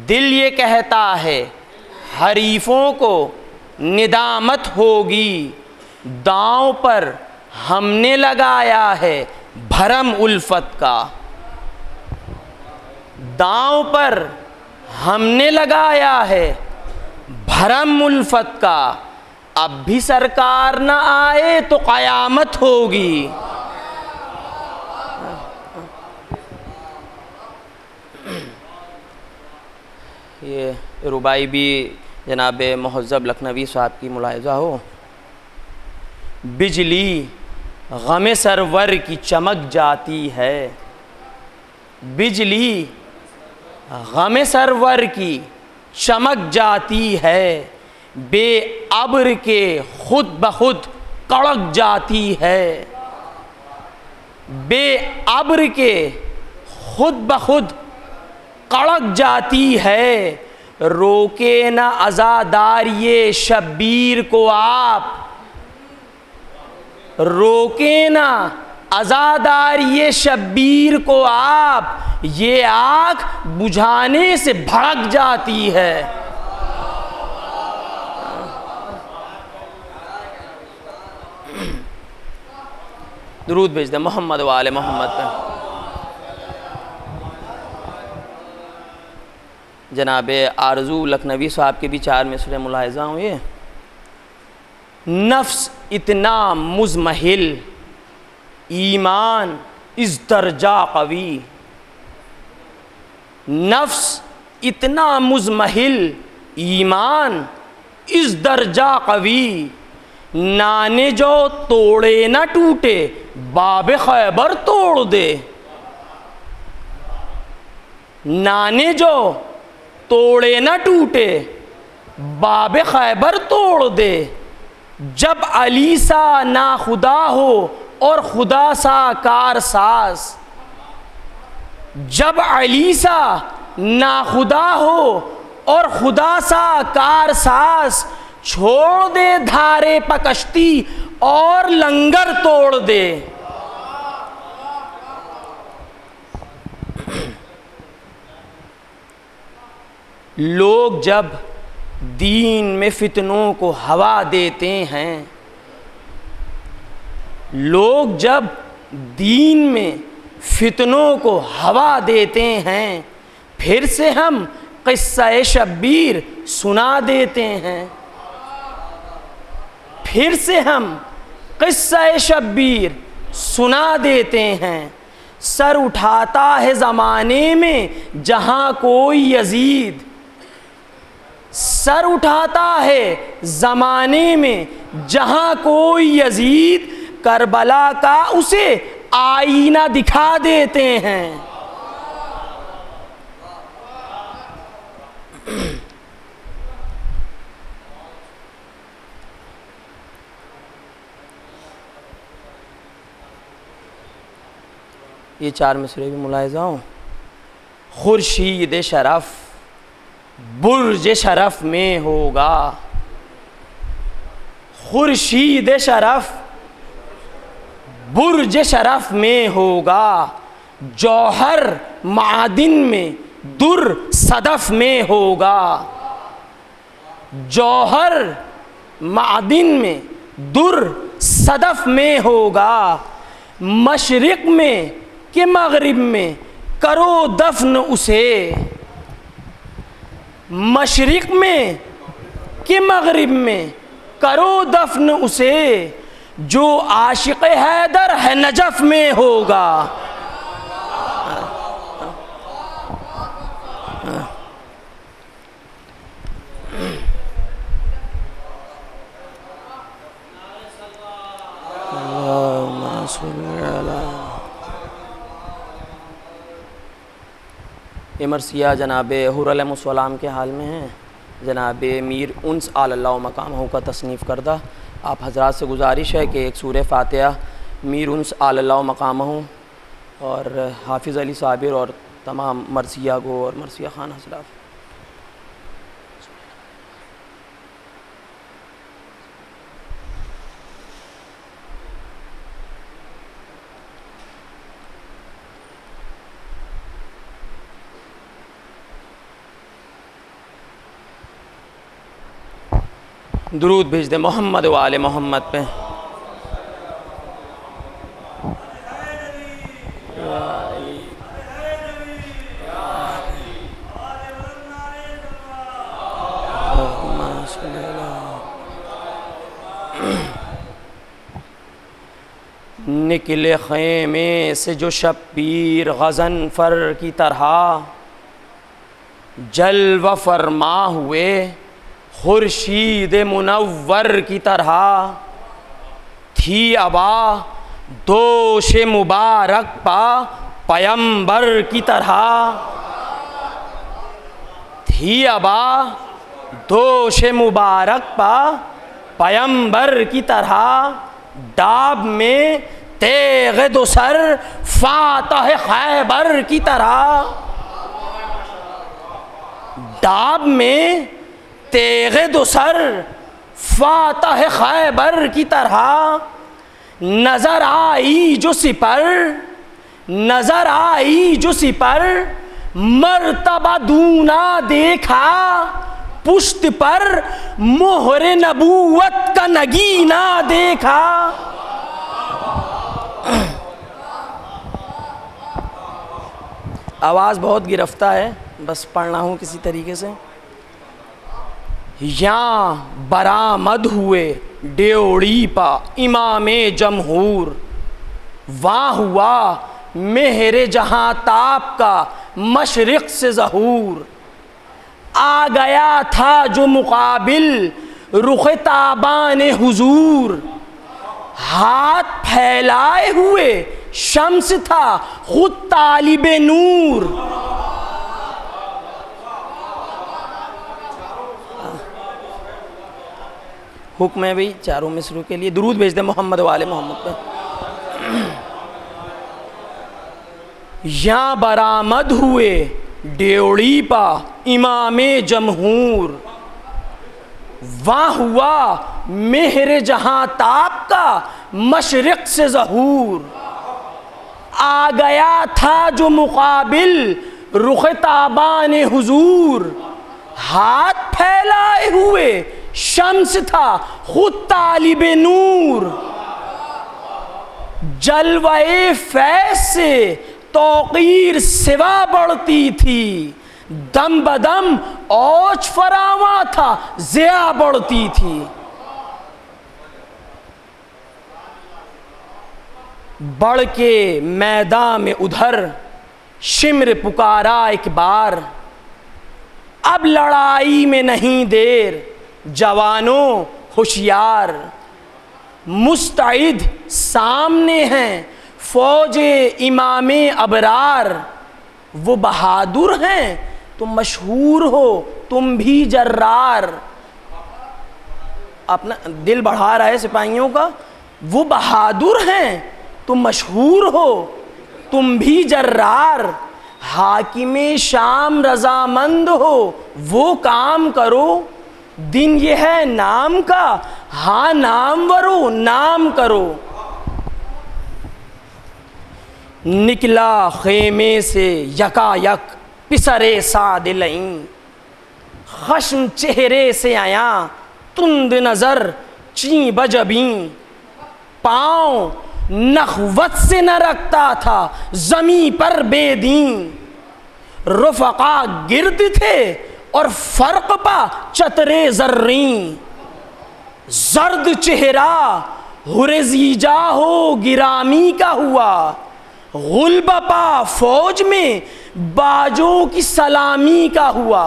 دل یہ کہتا ہے حریفوں کو ندامت ہوگی، داؤں پر ہم نے لگایا ہے بھرم الفت کا، داؤں پر ہم نے لگایا ہے بھرم الفت کا، اب بھی سرکار نہ آئے تو قیامت ہوگی۔ یہ ربائی بھی جناب مہذب لکھنوی صاحب کی ملاحظہ ہو۔ بجلی غم سرور کی چمک جاتی ہے، بجلی غم سرور کی چمک جاتی ہے، بے ابر کے خود بخود کڑک جاتی ہے، بے ابر کے خود بخود کڑک جاتی ہے، روکے نہ عزاداری شبیر کو آپ، روکے نہ عزاداری شبیر کو آپ، یہ آگ بجھانے سے بھڑک جاتی ہے۔ درود بھیج دیں محمد و آل محمد پہ۔ جناب آرزو لکھنوی صاحب کے بھی 4 مصرے ملاحظہ ہوں۔ یہ نفس اتنا مزمحل ایمان اس درجہ قوی، نفس اتنا مزمحل ایمان اس درجہ قوی، نانے جو توڑے نہ ٹوٹے باب خیبر توڑ دے، نانے جو توڑے نہ ٹوٹے باب خیبر توڑ دے، جب علی سا ناخدا ہو اور خدا سا کارساز، جب علی سا ناخدا ہو اور خدا سا کارساز، چھوڑ دے دھارے پکشتی اور لنگر توڑ دے۔ لوگ جب دین میں فتنوں کو ہوا دیتے ہیں، لوگ جب دین میں فتنوں کو ہوا دیتے ہیں، پھر سے ہم قصہ شبیر سنا دیتے ہیں، پھر سے ہم قصہ شبیر سنا دیتے ہیں۔ سر اٹھاتا ہے زمانے میں جہاں کوئی یزید، سر اٹھاتا ہے زمانے میں جہاں کوئی یزید، کربلا کا اسے آئینہ دکھا دیتے ہیں۔ یہ 4 مصرے بھی ملاحظہ ہوں۔ خورشید شرف برج شرف میں ہوگا، خورشید شرف برج شرف میں ہوگا، جوہر معدن میں در صدف میں ہوگا، جوہر معدن میں در صدف میں ہوگا، مشرق میں کہ مغرب میں کرو دفن اسے، مشرق میں کہ مغرب میں کرو دفن اسے، جو عاشق حیدر ہے نجف میں ہوگا۔ یہ مرثیہ جناب حر علیہ السلام کے حال میں ہیں، جناب میر انس آل اللہ مقامہ کا تصنیف کردہ۔ آپ حضرات سے گزارش ہے کہ ایک سورہ فاتحہ میر انس آل اللہ مقامہ اور حافظ علی صابر اور تمام مرثیہ گو اور مرثیہ خان حضرات۔ درود بھیج دیں محمد و آل محمد پہ. نکلے خیمے سے جو شبیر غضنفر کی طرح، جلوہ فرما ہوئے خورشید منور کی طرح، تھی ابا دوش مبارک پا پیمبر کی طرح، تھی ابا دوش مبارک پا پیمبر کی طرح، ڈاب میں تیغ دو سر فاتح خیبر کی طرح، ڈاب میں تیغ دو سر فاتح خیبر کی طرح، نظر آئی جو سپر، نظر آئی جو سپر، مرتبہ دونا دیکھا، پشت پر مہر نبوت کا نگینہ دیکھا. آواز بہت گرفتہ ہے، بس پڑھنا ہوں کسی طریقے سے. یہاں برآمد ہوئے ڈیوڑی پا امام جمہور، وہاں ہوا مہر جہاں تاب کا مشرق سے ظہور، آ گیا تھا جو مقابل رخ تابان حضور، ہاتھ پھیلائے ہوئے شمس تھا خود طالب نور. حکم ہے بھئی چاروں مصروں کے لیے درود بھیج دیں محمد و آل محمد پہ. یہاں برآمد ہوئے ڈیوڑی پا امام جمہور، وہاں ہوا مہر جہاں تاب کا مشرق سے ظہور، آ گیا تھا جو مقابل رخ تابان حضور، ہاتھ پھیلائے ہوئے شمس تھا خود طالب نور، جلوہ فیض سے توقیر سوا بڑھتی تھی، دم بدم اوج فراواں تھا ضیا بڑھتی تھی. بڑھ کے میدان میں ادھر شمر پکارا ایک بار، اب لڑائی میں نہیں دیر جوانوں ہوشیار، مستعد سامنے ہیں فوج امام ابرار، وہ بہادر ہیں تم مشہور ہو تم بھی جرار. اپنا دل بڑھا رہا ہے سپاہیوں کا، وہ بہادر ہیں تم مشہور ہو تم بھی جرار، حاکم شام رضامند ہو وہ کام کرو، دن یہ ہے نام کا ہاں نامورو نام کرو. نکلا خیمے سے یکا یک پسرے سعد لئیں، خشم چہرے سے آیا تند نظر چیں بجبیں، پاؤں نخوت سے نہ رکھتا تھا زمین پر بے دین، رفقا گرد تھے اور فرق پا چترے زریں، زرد چہرہ ہرزیجا ہو گرامی کا ہوا، غلبہ پا فوج میں باجوں کی سلامی کا ہوا.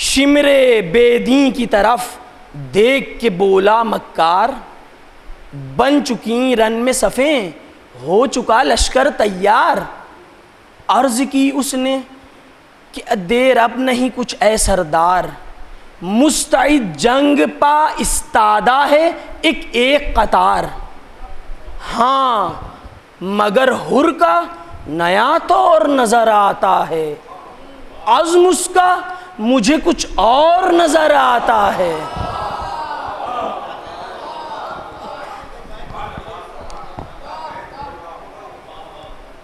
شمر بے دین کی طرف دیکھ کے بولا مکار، بن چکی رن میں صفیں ہو چکا لشکر تیار. عرض کی اس نے کہ دیر اب نہیں کچھ اے سردار، مستعد جنگ پا استادہ ہے ایک ایک قطار. ہاں مگر حر کا نیا طور نظر آتا ہے، عزم اس کا مجھے کچھ اور نظر آتا ہے.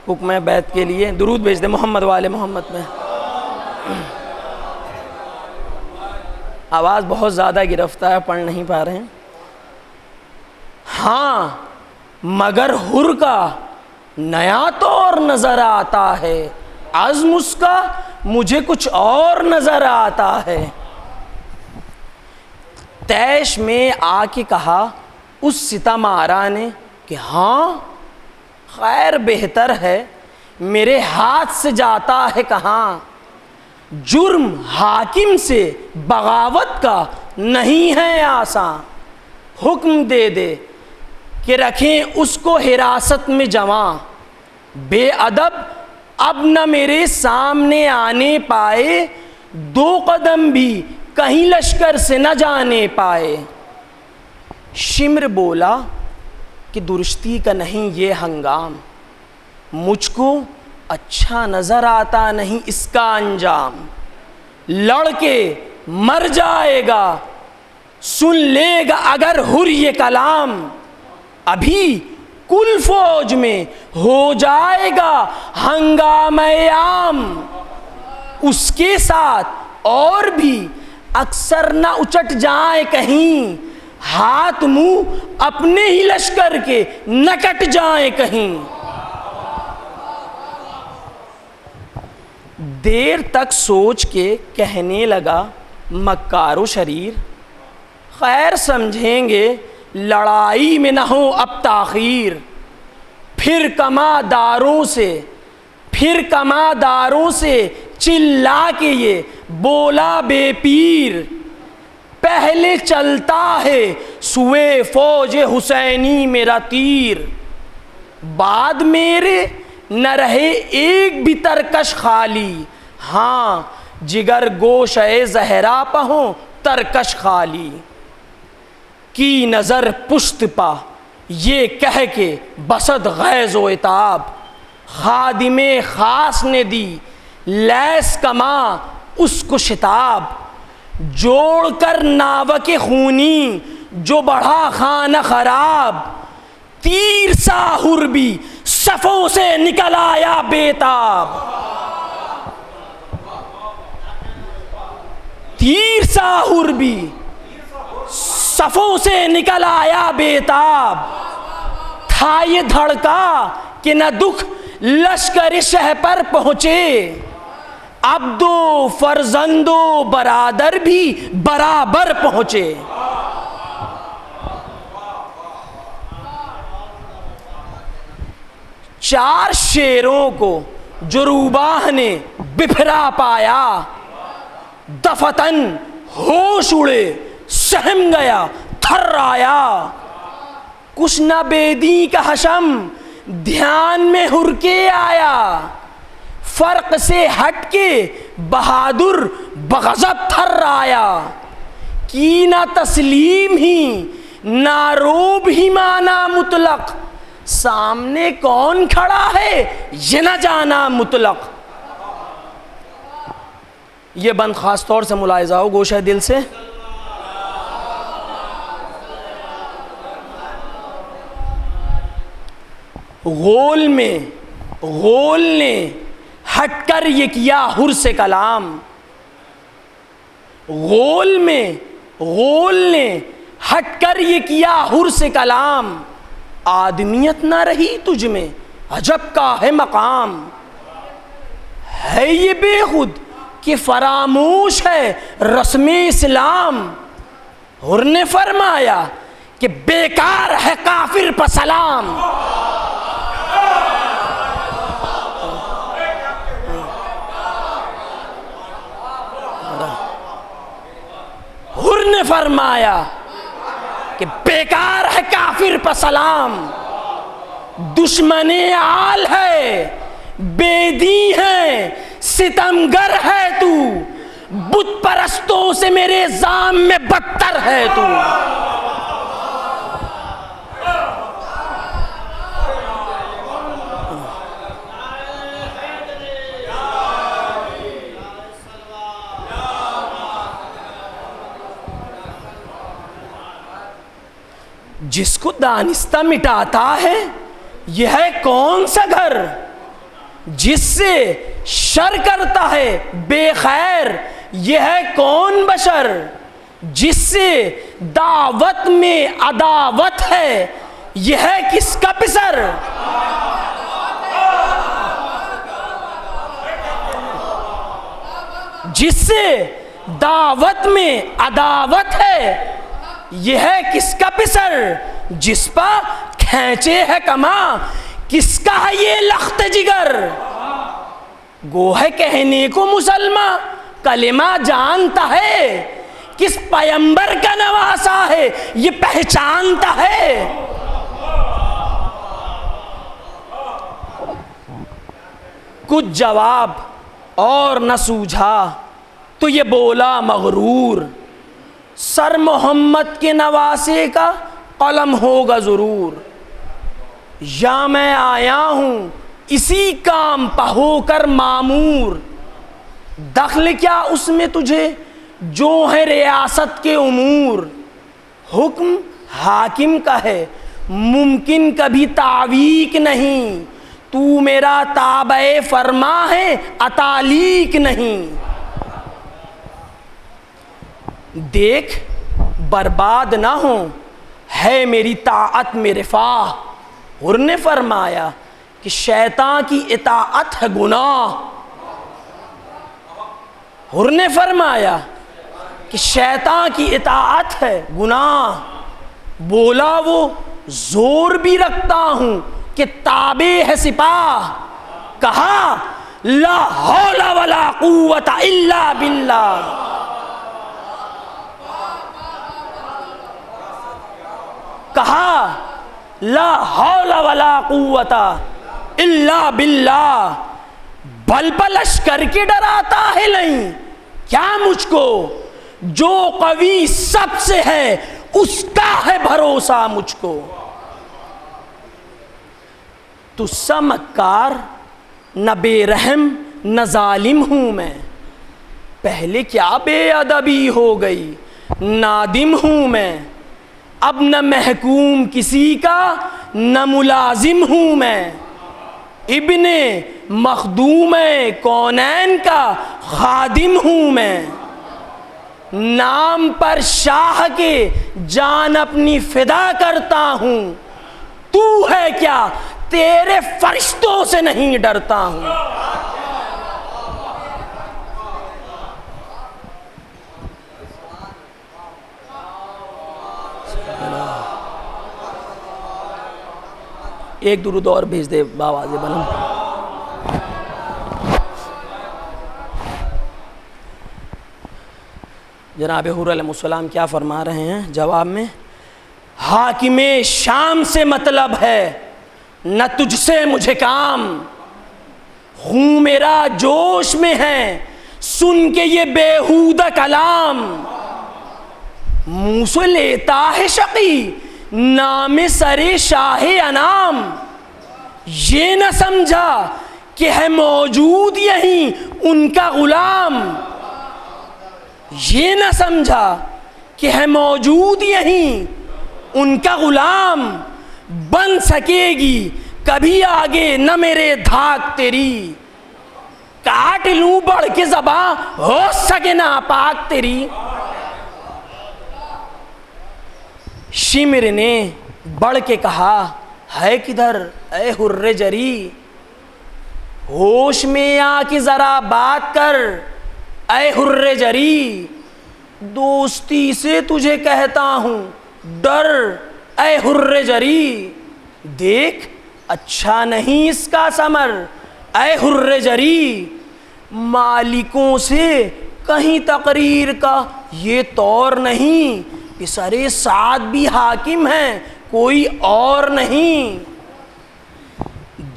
حکم بیعت کے لیے درود بھیج دیں محمد و آل محمد میں. آواز بہت زیادہ گرفتہ ہے، پڑھ نہیں پا رہے ہیں. ہاں مگر حر کا نیا طور نظر آتا ہے، عزم اس کا مجھے کچھ اور نظر آتا ہے. تیش میں آ کے کہا اس ستم آرا نے کہ ہاں خیر بہتر ہے، میرے ہاتھ سے جاتا ہے کہاں. جرم حاکم سے بغاوت کا نہیں ہے آساں، حکم دے دے کہ رکھیں اس کو حراست میں جواں. بے ادب اب نہ میرے سامنے آنے پائے، 2 قدم بھی کہیں لشکر سے نہ جانے پائے. شمر بولا کہ درستی کا نہیں یہ ہنگام، مجھ کو اچھا نظر آتا نہیں اس کا انجام. لڑ کے مر جائے گا سن لے گا اگر حر یہ کلام، ابھی کل فوج میں ہو جائے گا ہنگامہ عام. اس کے ساتھ اور بھی اکثر نہ اچٹ جائیں کہیں، ہاتھ منہ اپنے ہی لشکر کے نہ کٹ جائیں کہیں. دیر تک سوچ کے کہنے لگا مکار و شریر، خیر سمجھیں گے لڑائی میں نہ ہو اب تاخیر. پھر کماداروں سے چلا کے یہ بولا بے پیر، پہلے چلتا ہے سوئے فوج حسینی میرا تیر. بعد میرے نہ رہے ایک بھی ترکش خالی، ہاں جگر گوشہ زہرا پہوں ترکش خالی. کی نظر پشت پا یہ کہہ کے بسد غیظ و عتاب، خادم خاص نے دی لیس کما اس کو شتاب. جوڑ کر ناوک خونی جو بڑھا خانہ خراب، تیر سا حر بھی صفوں سے نکل آیا بیتاب. تیر سا حر بھی صفوں سے نکل آیا بیتاب. تھا یہ دھڑکا کہ نہ دکھ لشکر شہ پر پہنچے، عبد و فرزند و برادر بھی برابر پہنچے. چار شیروں کو جو روباہ نے بپھرا پایا، دفتن ہوش اڑے سہم گیا تھر آیا. کچھ نہ بیدی کا حشم دھیان میں ہر کے آیا، فرق سے ہٹ کے بہادر بغضب تھر آیا. کی نہ تسلیم ہی نہ روب ہی مانا مطلق، سامنے کون کھڑا ہے یہ نہ جانا مطلق. یہ بند خاص طور سے ملاحظہ ہو گوشہ دل سے. غول نے ہٹ کر یہ کیا حر سے کلام، غول نے ہٹ کر یہ کیا حر سے کلام. آدمیت نہ رہی تجھ میں عجب کا ہے مقام، ہے یہ بے خود کہ فراموش ہے رسم اسلام. حر نے فرمایا کہ بیکار ہے کافر پر سلام. حر نے فرمایا کہ بیکار ہے کافر پر سلام. دشمن آل ہے بیدی ہے ستمگر ہے تو، بت پرستوں سے میرے زام میں بدتر ہے تو. جس کو دانستہ مٹاتا ہے یہ ہے کون سا گھر، جس سے شر کرتا ہے بے خیر یہ ہے کون بشر. جس سے دعوت میں عداوت ہے یہ ہے کس کا پسر؟ جس سے دعوت میں عداوت ہے یہ ہے کس کا پسر؟ جس پا کھینچے ہے کما کس کا ہے یہ لخت جگر؟ گو ہے کہنے کو مسلمان کلمہ جانتا ہے، کس پیمبر کا نواسا ہے یہ پہچانتا ہے۔ کچھ جواب اور نہ سوجھا تو یہ بولا مغرور، سر محمد کے نواسے کا قلم ہوگا ضرور۔ یا میں آیا ہوں اسی کام پہ ہو کر معمور، دخل کیا اس میں تجھے جو ہے ریاست کے امور؟ حکم حاکم کا ہے ممکن کبھی تعویق نہیں، تو میرا تابع فرما ہے اتالیق نہیں۔ دیکھ برباد نہ ہو ہے میری طاعت میں رفاہ، حر نے فرمایا کہ شیطان کی اطاعت ہے گناہ۔ حر نے فرمایا کہ شیطان کی اطاعت ہے گناہ، بولا وہ زور بھی رکھتا ہوں کہ تابع ہے سپاہ، کہا لا حول ولا قوت الا باللہ۔ کہا لا حول ولا قوت الا باللہ، بل پلش کر کے ڈراتا ہے نہیں کیا مجھ کو؟ جو قوی سب سے ہے اس کا ہے بھروسہ مجھ کو۔ تو سا مکار نہ بے رحم نہ ظالم ہوں میں، پہلے کیا بے ادبی ہو گئی نادم ہوں میں، اب نہ محکوم کسی کا نہ ملازم ہوں میں، ابن مخدوم کونین کا خادم ہوں میں، نام پر شاہ کے جان اپنی فدا کرتا ہوں، تو ہے کیا تیرے فرشتوں سے نہیں ڈرتا ہوں۔ ایک درود اور بھیج دے باواز بلند۔ جناب حور علیہ السلام کیا فرما رہے ہیں جواب میں؟ حاکم شام سے مطلب ہے نہ تجھ سے مجھے کام، خون میرا جوش میں ہے سن کے یہ بیہودہ کلام، منہ سے لیتا ہے شقی نام سر شاہ انام، یہ نہ سمجھا کہ ہے موجود یہیں ان کا غلام، یہ نہ سمجھا کہ ہے موجود یہیں ان کا غلام، بن سکے گی کبھی آگے نہ میرے دھاک تیری، کاٹ لوں بڑھ کے زباں ہو سکے ناپاک تیری۔ شمر نے بڑھ کے کہا ہے کدھر اے حر جری، ہوش میں آ کے ذرا بات کر اے حر جری، دوستی سے تجھے کہتا ہوں ڈر اے حر جری، دیکھ اچھا نہیں اس کا ثمر اے حر جری، مالکوں سے کہیں تقریر کا یہ طور نہیں، پسرے سعد بھی حاکم ہیں کوئی اور نہیں،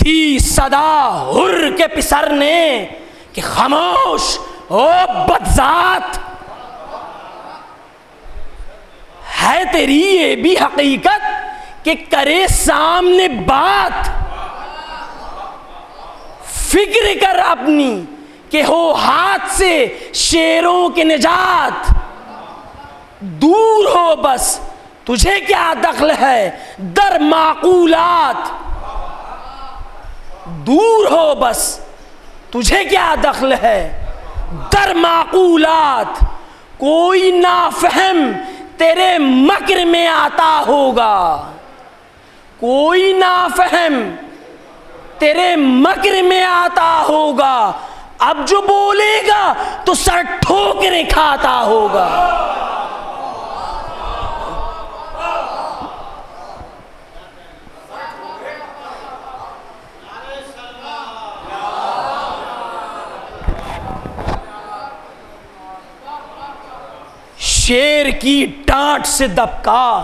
دی صدا حر کے پسر نے کہ خاموش او بدذات، ہے تیری یہ بھی حقیقت کہ کرے سامنے بات، فکر کر اپنی کہ ہو ہاتھ سے شیروں کے نجات، دور ہو بس تجھے کیا دخل ہے در معقولات، دور ہو بس تجھے کیا دخل ہے در معقولات، کوئی نافہم تیرے مکر میں آتا ہوگا، کوئی نافہم تیرے مکر میں آتا ہوگا، اب جو بولے گا تو سر ٹھوکریں کھاتا ہوگا۔ شیر کی ڈانٹ سے دبکا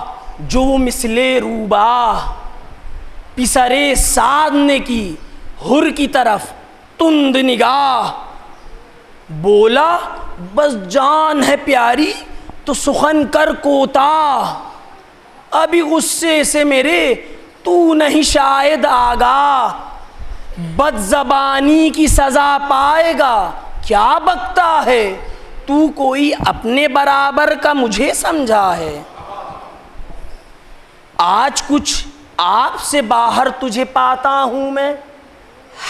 جو وہ مثلِ روباہ، پسرے سادنے کی حر کی طرف تند نگاہ، بولا بس جان ہے پیاری تو سخن کر کوتاہ، ابھی غصے سے میرے تو نہیں شاید آگاہ، بد زبانی کی سزا پائے گا کیا بکتا ہے، تو کوئی اپنے برابر کا مجھے سمجھا ہے، آج کچھ آپ سے باہر تجھے پاتا ہوں میں،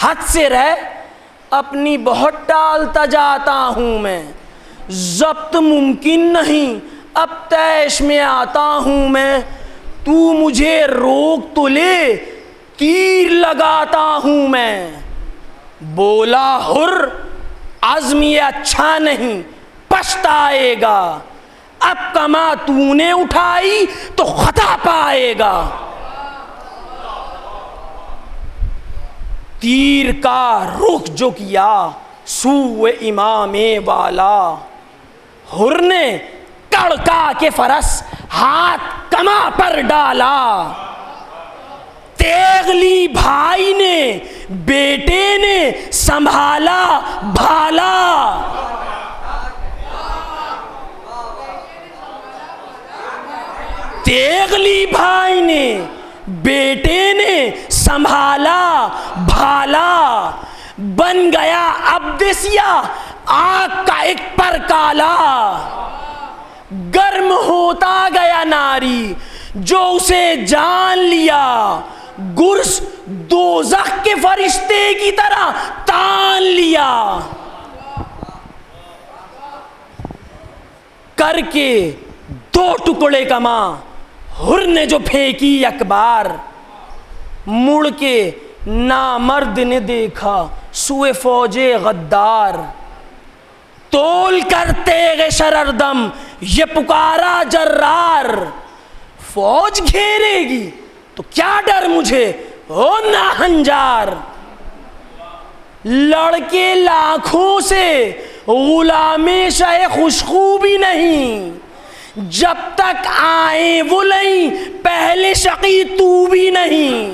حد سے رہ اپنی بہت ٹالتا جاتا ہوں میں، ضبط ممکن نہیں اب طیش میں آتا ہوں میں، تو مجھے روک تو لے تیر لگاتا ہوں میں، بولا حر عزم یہ اچھا نہیں پچھتائے گا، اب کما تو نے اٹھائی تو خطا پائے گا، تیر کا رخ جو کیا سوئے امام والا، حر نے کڑکا کے فرس ہاتھ کما پر ڈالا، تیغ لی بھائی نے بیٹے نے سنبھالا بھالا، تیغ لی بھائی نے بیٹے نے سنبھالا بھالا، بن گیا عبد سیاہ آگ کا ایک پر کالا، گرم ہوتا گیا ناری جو اسے جان لیا، گرز دوزخ کے فرشتے کی طرح تان لیا، کر کے دو ٹکڑے کما حر نے جو پھینکی یک بار، مڑ کے نامرد نے دیکھا سوئے فوج غدار، تول کر تیغ شرردم یہ پکارا جرار، فوج گھیرے گی تو کیا ڈر مجھے او ناہنجار، لڑکے لاکھوں سے غلام شہ خوشخو بھی نہیں، جب تک آئیں وہ لیں پہلے شقی تو بھی نہیں،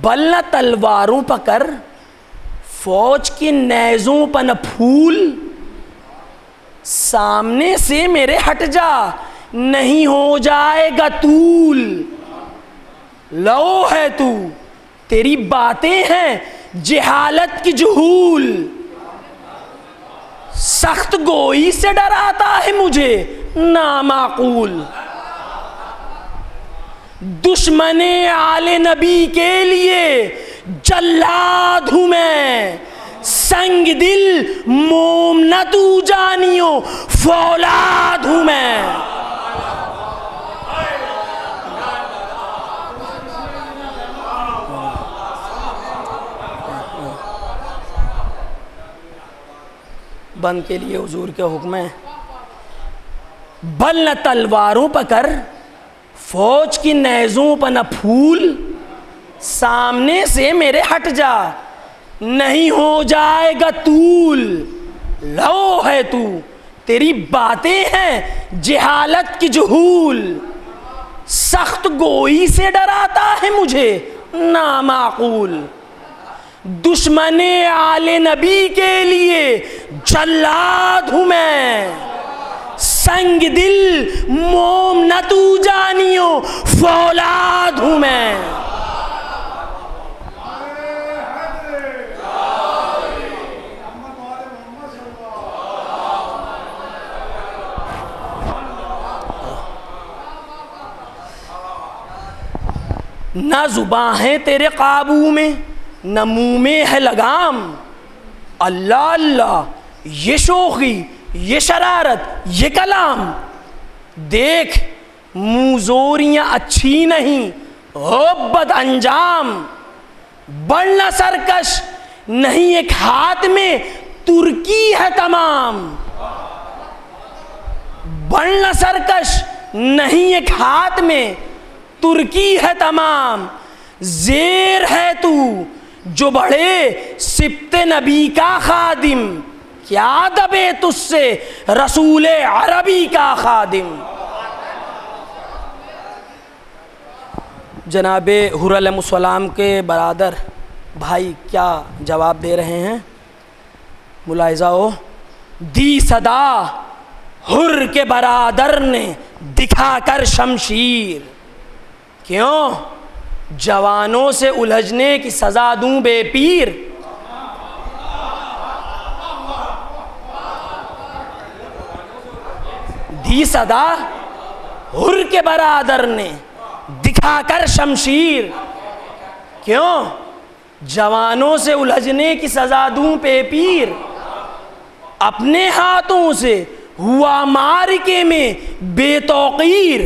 بل نہ تلواروں پکڑ فوج کے نیزوں پر نہ پھول، سامنے سے میرے ہٹ جا نہیں ہو جائے گا طول، لو ہے تو تیری باتیں ہیں جہالت کی جہول، سخت گوئی سے ڈراتا ہے مجھے نامعقول، دشمن آل نبی کے لیے جلاد ہوں میں، سنگ دل موم نہ تو جانیو فولاد ہوں میں، بند کے لیے حضور کے حکم ہے، بل نہ تلواروں پکڑ فوج کی نیزوں پر نہ پھول، سامنے سے میرے ہٹ جا نہیں ہو جائے گا طول، لو ہے تو تیری باتیں ہیں جہالت کی جہول، سخت گوئی سے ڈراتا ہے مجھے نامعقول، دشمن آل نبی کے لیے جلاد ہوں میں، سنگ دل موم نہ تو جانیو فولاد ہوں میں، نہ زباں ہے تیرے قابو میں نہ منہ میں ہے لگام، اللہ اللہ، یہ شوخی، یہ شرارت، یہ کلام، دیکھ موزوریاں اچھی نہیں، ہو بد انجام، بڑھنا سرکش نہیں ایک ہاتھ میں ترکی ہے تمام، بڑھنا سرکش نہیں ایک ہاتھ میں ترکی ہے تمام، زیر ہے تو جو بڑھے سبط نبی کا خادم، کیا دبے تجھ سے رسول عربی کا خادم۔ جناب حر علیہ السلام کے برادر بھائی کیا جواب دے رہے ہیں، ملاحظہ ہو، دی صدا حر کے برادر نے دکھا کر شمشیر، کیوں جوانوں سے الجھنے کی سزا دوں بے پیر، دی صدا حر کے برادر نے دکھا کر شمشیر، کیوں جوانوں سے الجھنے کی سزا دوں بے پیر، اپنے ہاتھوں سے ہوا معرکے میں بے توقیر،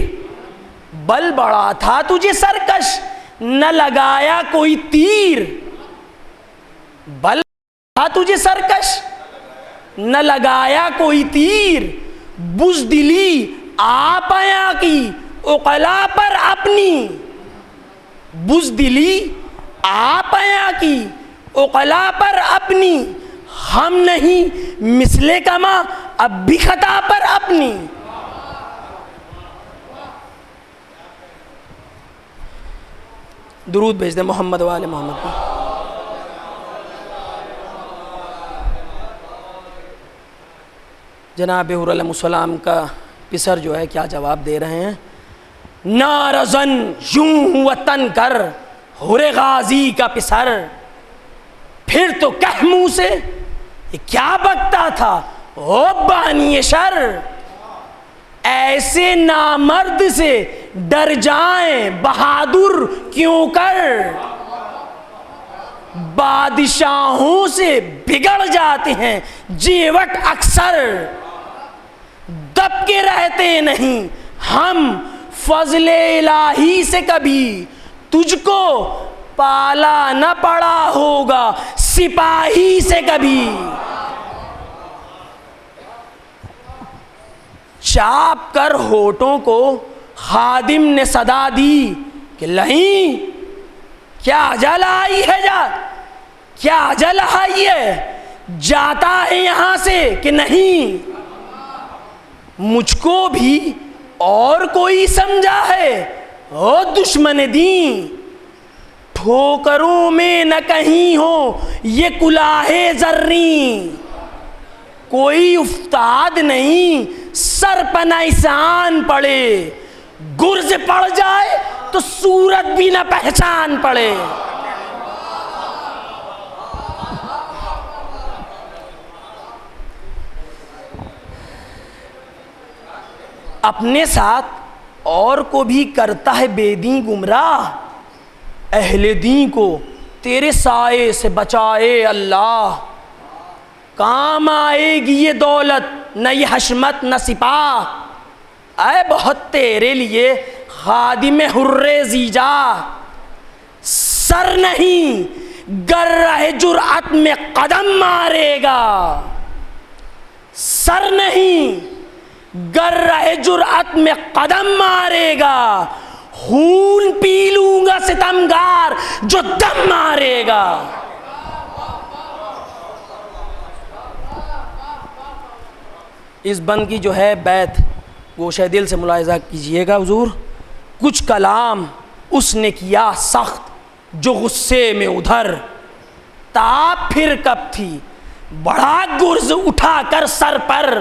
بل بڑا تھا تجھے سرکش نہ لگایا کوئی تیر، بل تھا تجھے سرکش نہ لگایا کوئی تیر، بزدلی آپایا کی عقلا پر اپنی، بزدلی آپایا کی عقلا پر اپنی، ہم نہیں مثل کما اب بھی خطا پر اپنی۔ درود بھیج دیں محمد و آل محمد کو۔ جناب حر علیہ السلام کا پسر جو ہے کیا جواب دے رہے ہیں، نارزن یوں وطن کر حر غازی کا پسر، پھر تو کہہ منہ سے یہ کیا بکتا تھا او بانی شر، ایسے نامرد سے ڈر جائیں بہادر کیوں کر، بادشاہوں سے بگڑ جاتے ہیں جیوٹ اکثر، دب کے رہتے نہیں ہم فضل الہی سے کبھی، تجھ کو پالا نہ پڑا ہوگا سپاہی سے کبھی، چاپ کر ہونٹوں کو خادم نے صدا دی کہ لہیں کیا اجل آئی ہے، کیا اجل آئی ہے، جاتا ہے یہاں سے کہ نہیں، مجھ کو بھی اور کوئی سمجھا ہے او دشمن دین، ٹھوکروں میں نہ کہیں ہو یہ کلاه زرین، کوئی افتاد نہیں سر پہ نشان پڑے، گرز پڑ جائے تو صورت بھی نہ پہچان پڑے۔ اپنے ساتھ اور کو بھی کرتا ہے بے دین گمراہ، اہل دین کو تیرے سائے سے بچائے اللہ، کام آئے گی یہ دولت نہ یہ حشمت نہ سپاہ، اے بہت تیرے لیے خادم حر زیجا، سر نہیں گر رہے جرأت میں قدم مارے گا، سر نہیں گر رہے جرأت میں قدم مارے گا، خون پی لوں گا ستمگار جو دم مارے گا۔ اس بند کی جو ہے بیت گوشہ دل سے ملاحظہ کیجئے گا حضور، کچھ کلام اس نے کیا سخت جو غصے میں ادھر، تاب پھر کب تھی بڑا گرز اٹھا کر سر پر،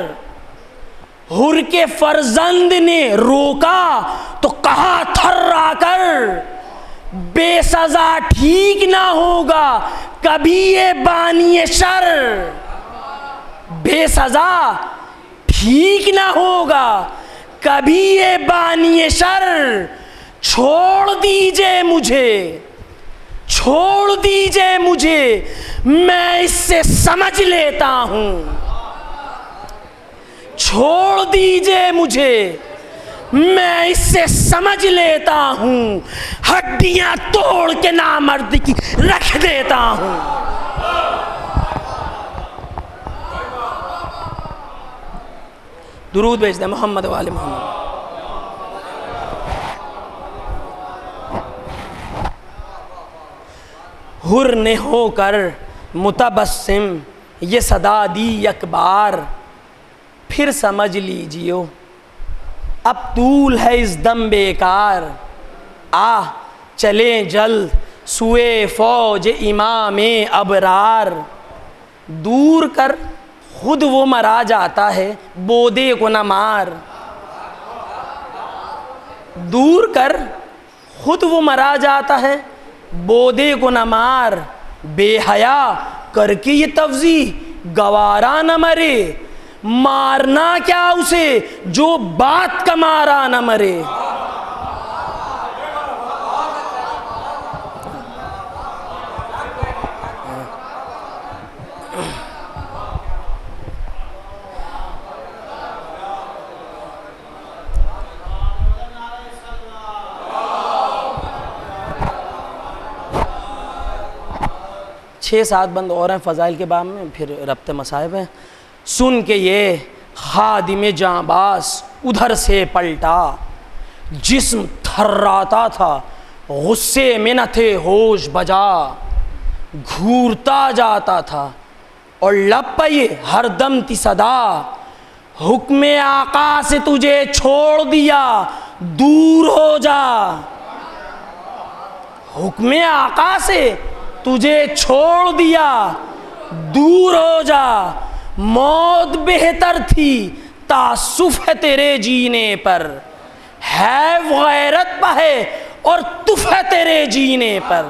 حر کے فرزند نے روکا تو کہا تھرا کر، بے سزا ٹھیک نہ ہوگا کبھی یہ بانی شر، بے سزا ٹھیک نہ ہوگا کبھی یہ بانی شر، چھوڑ دیجئے مجھے، چھوڑ دیجئے مجھے میں اس سے سمجھ لیتا ہوں، چھوڑ دیجئے مجھے، میں اس سے سمجھ لیتا ہوں، ہڈیاں توڑ کے نامرد کی رکھ دیتا ہوں۔ درود بھیج دیں محمد و آل محمد۔ حر نے ہو کر متبسم یہ صدا دی یک بار، پھر سمجھ لیجیو اب طول ہے اس دم بیکار، چلیں جلد سوئے فوج امام ابرار، دور کر خود وہ مرا جاتا ہے بودے کو نہ مار، دور کر خود وہ مرا جاتا ہے بودے کو نہ مار، بے حیا کر کے یہ تفضیح گوارا نہ مرے، مارنا کیا اسے جو بات کا مارا نہ مرے۔ چھ سات بند اور ہیں فضائل کے باب میں، پھر ربط مصائب ہیں۔ سن کے یہ خادم جانباز ادھر سے پلٹا، جسم تھراتا تھا غصے میں نہ تھے ہوش بجا، گھورتا جاتا تھا اور لب پہ یہ ہر دم تھی صدا، حکم آقا سے تجھے چھوڑ دیا دور ہو جا، حکم آقا سے تجھے چھوڑ دیا دور ہو جا، موت بہتر تھی تعسف ہے تیرے جینے پر، ہے غیرت پہ ہے اور تف ہے تیرے جینے پر،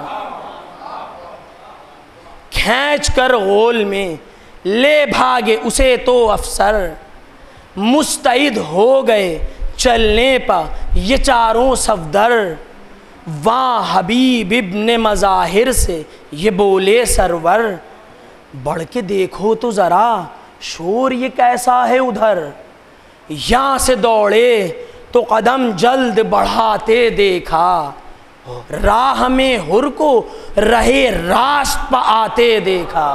کھینچ کر غول میں لے بھاگے اسے تو افسر، مستعد ہو گئے چلنے پا یہ چاروں صفدر، وہاں حبیب ابن مظاہر سے یہ بولے سرور، بڑھ کے دیکھو تو ذرا شور یہ کیسا ہے ادھر، یہاں سے دوڑے تو قدم جلد بڑھاتے دیکھا، راہ میں حر کو رہے راست پہ آتے دیکھا۔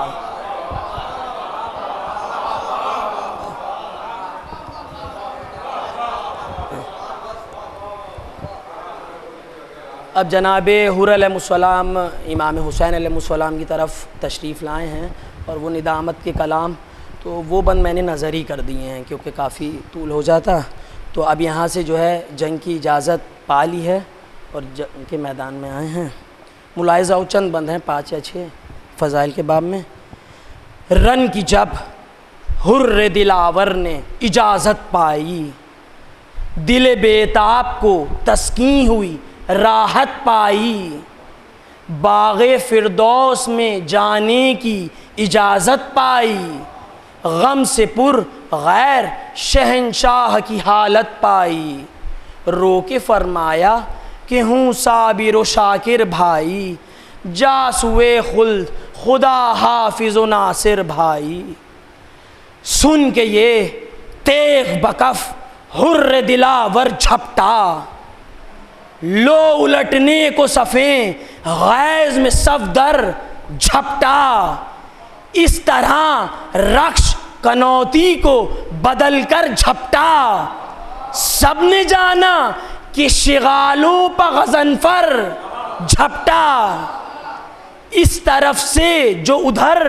اب جناب حر علیہ السلام امام حسین علیہ السلام کی طرف تشریف لائے ہیں، اور وہ ندامت کے کلام تو وہ بند میں نے نظری کر دیے ہیں کیونکہ کافی طول ہو جاتا، تو اب یہاں سے جو ہے جنگ کی اجازت پا لی ہے اور جنگ کے میدان میں آئے ہیں۔ ملاحظہ و چند بند ہیں 5 یا 6 فضائل کے باب میں۔ رن کی جب حر دلاور نے اجازت پائی، دل بیتاب کو تسکین ہوئی راحت پائی، باغ فردوس میں جانے کی اجازت پائی، غم سے پر غیر شہنشاہ کی حالت پائی، رو کے فرمایا کہ ہوں صابر و شاکر بھائی، جا سوئے خلد خدا حافظ و ناصر بھائی، سن کے یہ تیغ بکف حر دلاور جھپٹا، لو الٹنے کو صفیں غیظ میں صفدر جھپٹا، اس طرح رخش کنوتی کو بدل کر جھپٹا، سب نے جانا کہ شغالوں پہ غضنفر جھپٹا، اس طرف سے جو ادھر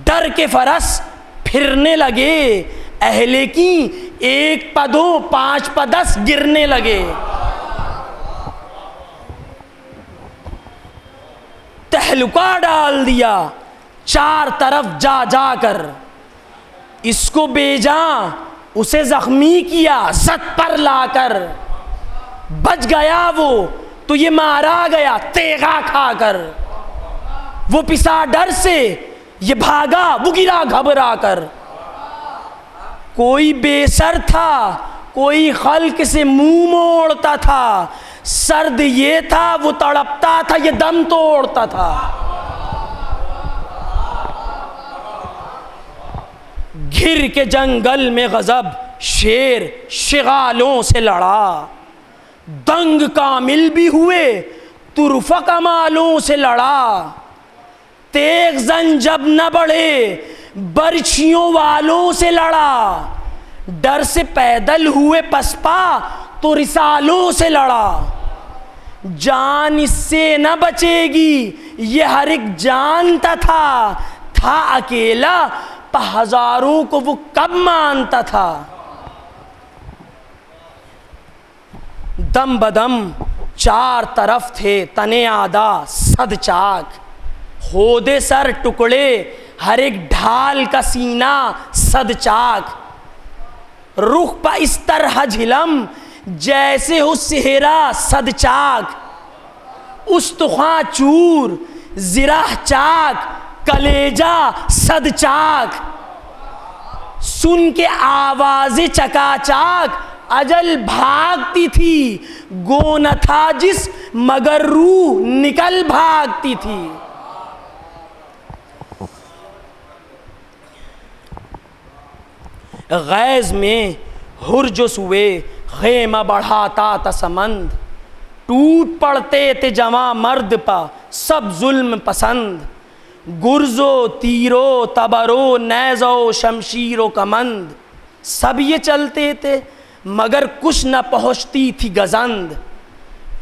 ڈر کے فرس پھرنے لگے، اہل کی 1 پہ 2 5 پہ 10 گرنے لگے، تہلکہ ڈال دیا 4 طرف جا جا کر، اس کو بے جاں اسے زخمی کیا زد پر لا کر، بچ گیا وہ تو یہ مارا گیا تیغا کھا کر، وہ پسا ڈر سے یہ بھاگا وہ گرا گھبرا کر، کوئی بے سر تھا کوئی خلق سے منہ موڑتا تھا، سرد یہ تھا وہ تڑپتا تھا یہ دم توڑتا تھا، گھر کے جنگل میں غضب شیر شغالوں سے لڑا، دنگ کامل بھی ہوئے طرفہ کمالوں سے لڑا، تیغ زن جب نہ بڑھے برچھیوں والوں سے لڑا، ڈر سے پیدل ہوئے پسپا تو رسالوں سے لڑا، جان اس سے نہ بچے گی یہ ہر ایک جانتا تھا اکیلا پہ ہزاروں کو وہ کب مانتا تھا، دم بدم چار طرف تھے تنے آدھا صد چاک، ہودے سر ٹکڑے ہر ایک ڈھال کا سینہ صد چاک، رخ پہ اس طرح جھلم جیسے ہو صحرا صد چاک، استخواں چور زرہ چاک کلیجہ صد چاک، سن کے آواز چکا چاک اجل بھاگتی تھی، گو نہ تھا جس مگر روح نکل بھاگتی تھی۔ غیظ میں ہرجس ہوئے خیمہ بڑھاتا تھا سمند، ٹوٹ پڑتے تھے جواں مرد پا سب ظلم پسند، گرزو تیرو تبرو نیزو شمشیر و کمند، سب یہ چلتے تھے مگر کچھ نہ پہنچتی تھی گزند،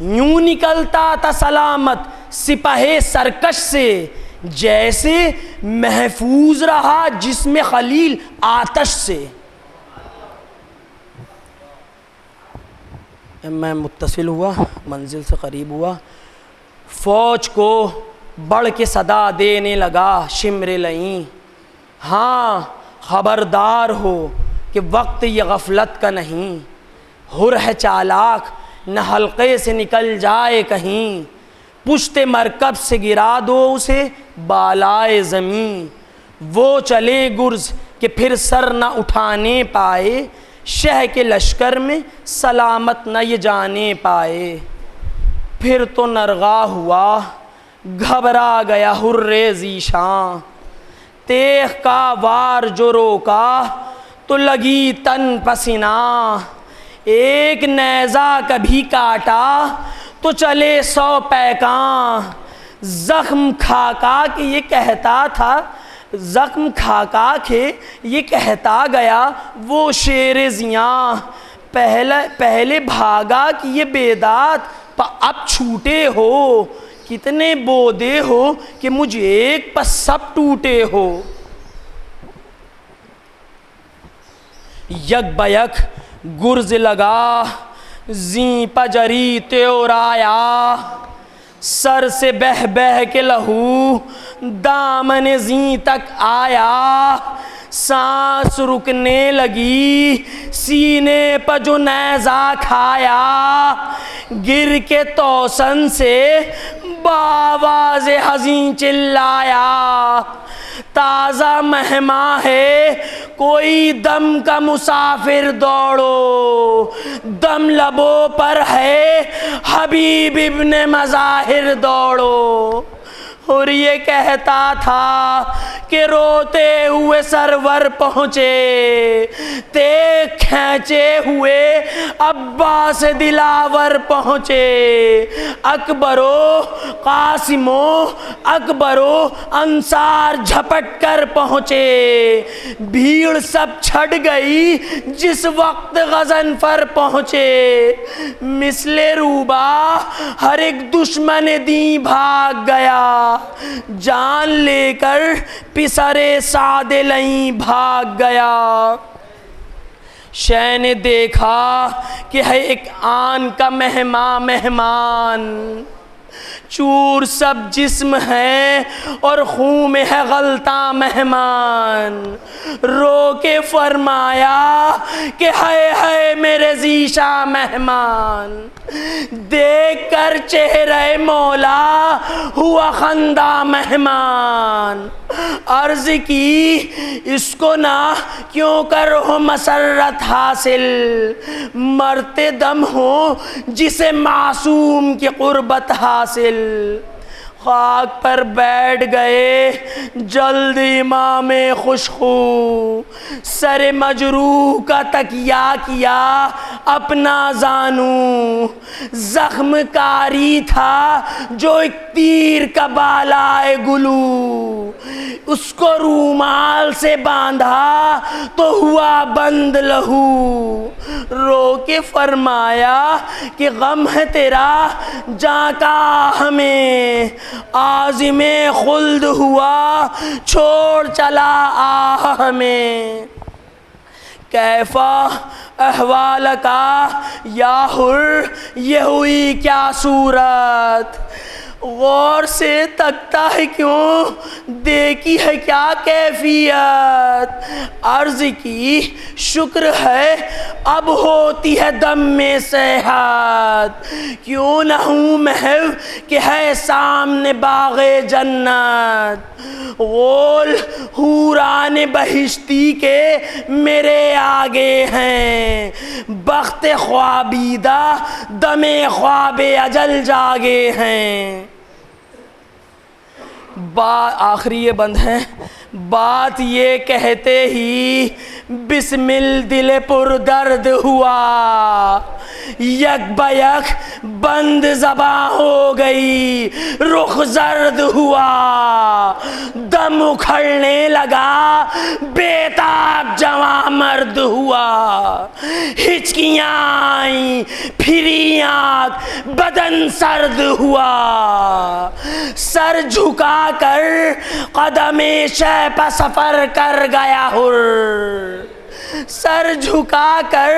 یوں نکلتا تھا سلامت سپاہ سرکش سے، جیسے محفوظ رہا جسم خلیل آتش سے۔ میں متصل ہوا، منزل سے قریب ہوا، فوج کو بڑھ کے صدا دینے لگا شمر لئیں، ہاں خبردار ہو کہ وقت یہ غفلت کا نہیں، ہر ہے چالاک نہ حلقے سے نکل جائے کہیں، پشت مرکب سے گرا دو اسے بالائے زمین، وہ چلے گرز کہ پھر سر نہ اٹھانے پائے، شہ کے لشکر میں سلامت نہ یہ جانے پائے، پھر تو نرغا ہوا گھبرا گیا حر ذیشاں، تیغ کا وار جو روکا تو لگی تن پسینہ، ایک نیزہ کبھی کاٹا تو چلے 100 پیکاں، زخم کھا کھا کے یہ کہتا تھا، زخم کھا کھا کے یہ کہتا گیا وہ شیر زیاں، پہلے بھاگا کہ یہ بیداد اب چھوٹے ہو، کتنے بودے ہو کہ مجھ ایک پر سب ٹوٹے ہو، یک بیک گرز لگا زیں پجری تیورایا، سر سے بہ بہ کے لہو دامن زیں تک آیا، سانس رکنے لگی سینے پر جو نیزہ کھایا، گر کے توسن سے بآواز حزین چلایا، تازہ مہماں ہے کوئی دم کا مسافر دوڑو، دم لبوں پر ہے حبیب ابن مظاہر دوڑو، اور یہ کہتا تھا کہ روتے ہوئے سرور پہنچے، تیغ کھینچے ہوئے عباس دلاور پہنچے، اکبرو قاسمو اکبرو انصار جھپٹ کر پہنچے، بھیڑ سب چھٹ گئی جس وقت غضنفر پہنچے، مثل روبا ہر ایک دشمن دین بھاگ گیا، جان لے کر پسرے سعد لئیں بھاگ گیا، شے نے دیکھا کہ ہے ایک آن کا مہمان، چور سب جسم ہے اور خون میں ہے غلطاں مہمان، رو کے فرمایا کہ ہے میرے ذیشاں مہمان، دیکھ کر چہرہ مولا ہوا خندہ مہمان، عرض کی اس کو نہ کیوں کرو مسرت حاصل، مرتے دم ہو جسے معصوم کی قربت حاصل، خاک پر بیٹھ گئے جلد امام خوشخو، سر مجروح کا تکیہ کیا اپنا زانو، زخم کاری تھا جو ایک تیر کا بالائے گلو، اس کو رومال سے باندھا تو ہوا بند لہو، رو کے فرمایا کہ غم ہے تیرا جاں کا ہمیں، عازم خلد ہوا چھوڑ چلا ہمیں، کیفا احوال کا یا حر، یہ ہوئی کیا صورت، غور سے تکتا ہے کیوں، دیکھی ہے کیا کیفیت، عرض کی شکر ہے اب ہوتی ہے دم میں صحت، کیوں نہ ہوں محو کہ ہے سامنے باغ جنت، غول حوران بہشتی کے میرے آگے ہیں، بخت خوابیدہ دم خواب اجل جاگے ہیں۔ آخری یہ بند ہے، بات یہ کہتے ہی بسمل دل پر درد ہوا، یک بیک بند زباں ہو گئی، رخ زرد ہوا، دم اکھڑنے لگا، بےتاب جواں مرد ہوا، ہچکیاں آئیں پھری آنکھ بدن سرد ہوا، سر جھکا کر قدم شہ پہ سفر کر گیا حر، سر جھکا کر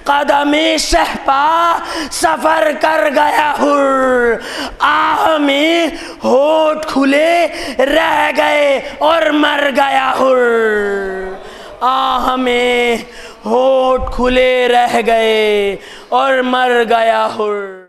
قدم شہ پہ سفر کر گیا حر، آہ میں ہونٹ کھلے رہ گئے اور مر گیا حر، آہ میں ہونٹ کھلے رہ گئے اور مر گیا حر۔